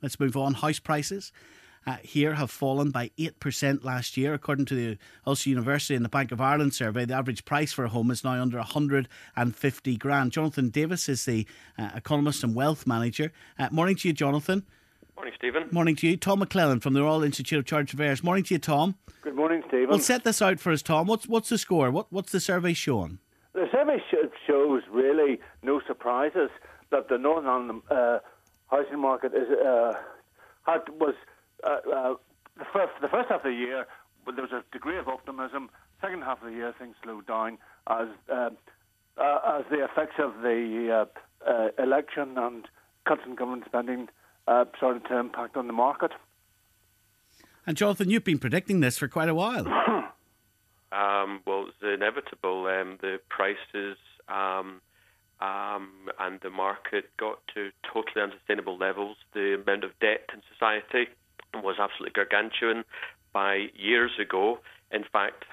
Let's move on. House prices here have fallen by 8% last year. According to the Ulster University and the Bank of Ireland survey, the average price for a home is now under 150 grand. Jonathan Davis is the economist and wealth manager. Morning to you, Jonathan. Morning, Stephen. Morning to you. Tom McClellan from the Royal Institute of Chartered Surveyors. Morning to you, Tom. Good morning, Stephen. Well, set this out for us, Tom. What's the score? What's the survey showing? The survey shows really no surprises that the Northern Ireland housing market the first half of the year there was a degree of optimism. Second half of the year things slowed down as the effects of the election and cuts in government spending started to impact on the market. And Jonathan, you've been predicting this for quite a while. Well, it's inevitable. The prices and the market got to totally unsustainable levels. The amount of debt in society was absolutely gargantuan by years ago. In fact,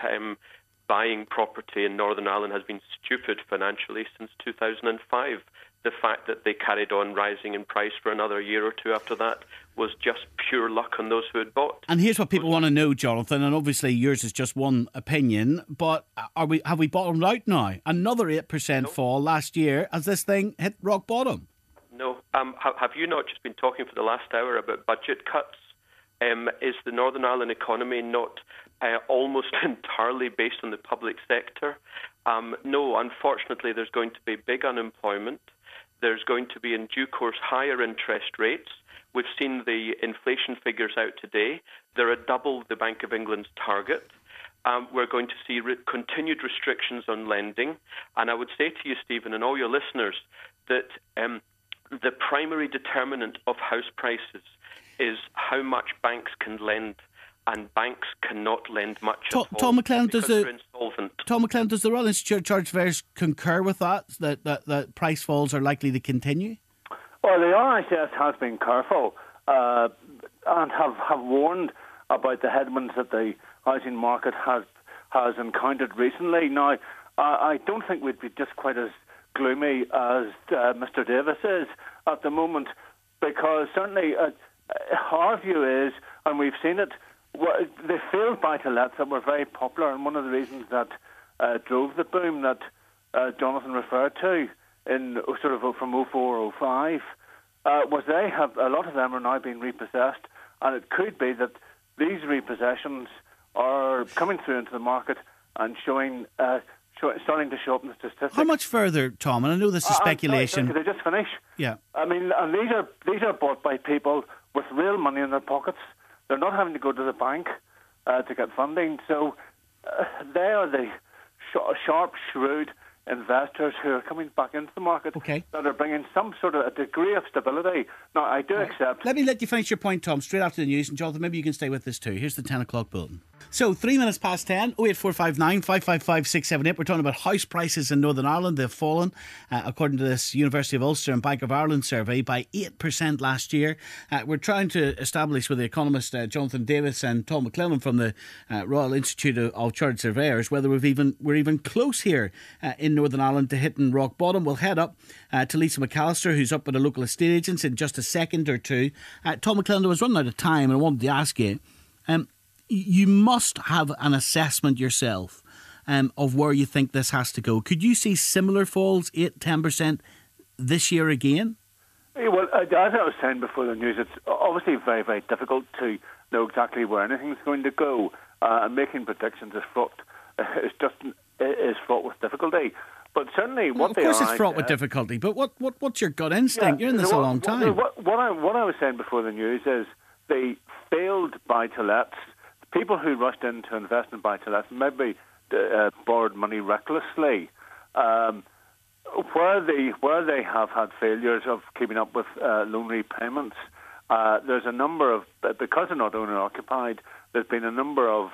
buying property in Northern Ireland has been stupid financially since 2005. The fact that they carried on rising in price for another year or two after that was just pure luck on those who had bought. And here's what people want to know, Jonathan, and obviously yours is just one opinion, but have we bottomed out now? Another 8% fall last year as this thing hit rock bottom. No. Have you not just been talking for the last hour about budget cuts? Is the Northern Ireland economy not almost entirely based on the public sector? No, unfortunately, there's going to be big unemployment. There's going to be, in due course, higher interest rates. We've seen the inflation figures out today. They're at double the Bank of England's target. We're going to see continued restrictions on lending. And I would say to you, Stephen, and all your listeners, that the primary determinant of house prices is how much banks can lend, and banks cannot lend much at all. Tom McClellan, does the Royal Institute of Chartered Surveyors concur with that price falls are likely to continue? Well, the RICS has been careful and have warned about the headwinds that the housing market has encountered recently. Now, I don't think we'd be just quite as gloomy as Mr. Davis is at the moment, because certainly our view is, and we've seen it, the failed buy-to-lets that were very popular, and one of the reasons that drove the boom that Jonathan referred to in sort of from 04-05 was a lot of them are now being repossessed, and it could be that these repossessions are coming through into the market and starting to show up in the statistics. How much further, Tom? And I know this is speculation. Could I just finish? Yeah. I mean, and these are bought by people with real money in their pockets. They're not having to go to the bank to get funding. So they are the sharp, shrewd investors who are coming back into the market that are bringing some sort of a degree of stability. Now, I do accept... Let me let you finish your point, Tom, straight after the news. And Jonathan, maybe you can stay with this too. Here's the 10 o'clock bulletin. So, 3 minutes past 10, 08459 555 678. We're talking about house prices in Northern Ireland. They've fallen, according to this University of Ulster and Bank of Ireland survey, by 8% last year. We're trying to establish with the economist Jonathan Davis and Tom McClellan from the Royal Institute of Chartered Surveyors whether we're even close here in Northern Ireland to hitting rock bottom. We'll head up to Lisa McAllister, who's up with a local estate agent, in just a second or two. Tom McClellan, I was running out of time and I wanted to ask you, you must have an assessment yourself of where you think this has to go. Could you see similar falls, 8-10% this year again? Well, as I was saying before the news, it's obviously very, very difficult to know exactly where anything's going to go. And making predictions is fraught with difficulty. But certainly, of course, it's fraught with difficulty. But what's your gut instinct? You're in this a long time. What I was saying before the news is the failed buy-to-lets. People who rushed in to invest in buy-to-lets maybe borrowed money recklessly. Where they have had failures of keeping up with loan repayments, there's a number of, because they're not owner-occupied, there's been a number of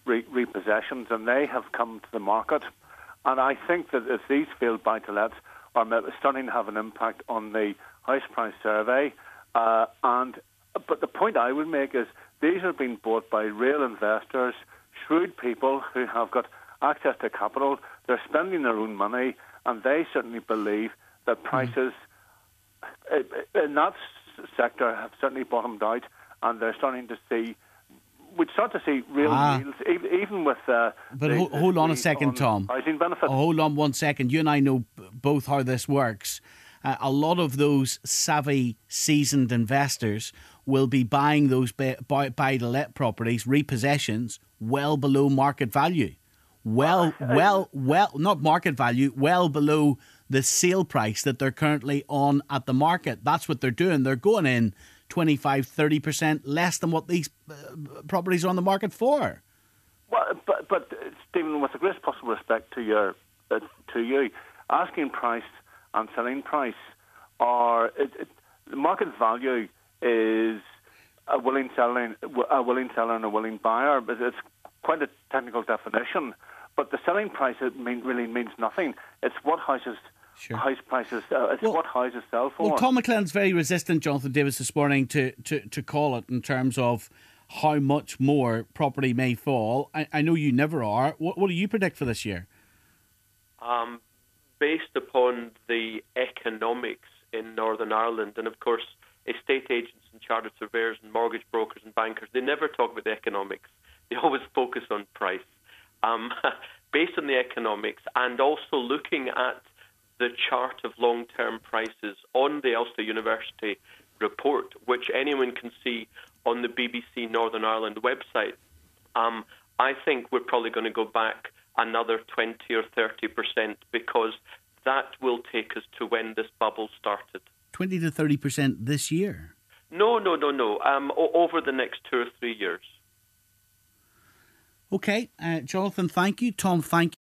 repossessions, and they have come to the market. And I think that if these failed buy-to-lets are starting to have an impact on the house price survey, but the point I would make is these are being bought by real investors, shrewd people who have got access to capital. They're spending their own money, and they certainly believe that prices in that sector have certainly bottomed out, and they're starting to see. We'd start to see real yields, even with. But hold on a second, Tom. Housing benefits. Hold on 1 second. You and I know both how this works. A lot of those savvy, seasoned investors will be buying those buy-to-let properties, repossessions, well below market value. Well, not market value, well below the sale price that they're currently on at the market. That's what they're doing. They're going in 25, 30% less than what these properties are on the market for. Well, but Stephen, with the greatest possible respect to you, asking price and selling price are the market value is a willing seller and a willing buyer. But it's quite a technical definition. But the selling price really means nothing. It's what houses. Sure. House prices. What houses sell for. Well, Tom McLennan's very resistant, Jonathan Davis, this morning to call it in terms of how much more property may fall. I know you never are. What do you predict for this year? Based upon the economics in Northern Ireland, and of course, estate agents and chartered surveyors and mortgage brokers and bankers, they never talk about the economics. They always focus on price. Based on the economics and also looking at the chart of long-term prices on the Ulster University report, which anyone can see on the BBC Northern Ireland website, I think we're probably going to go back another 20 or 30% because that will take us to when this bubble started. 20 to 30% this year? No. Over the next 2 or 3 years. Okay, Jonathan, thank you. Tom, thank you.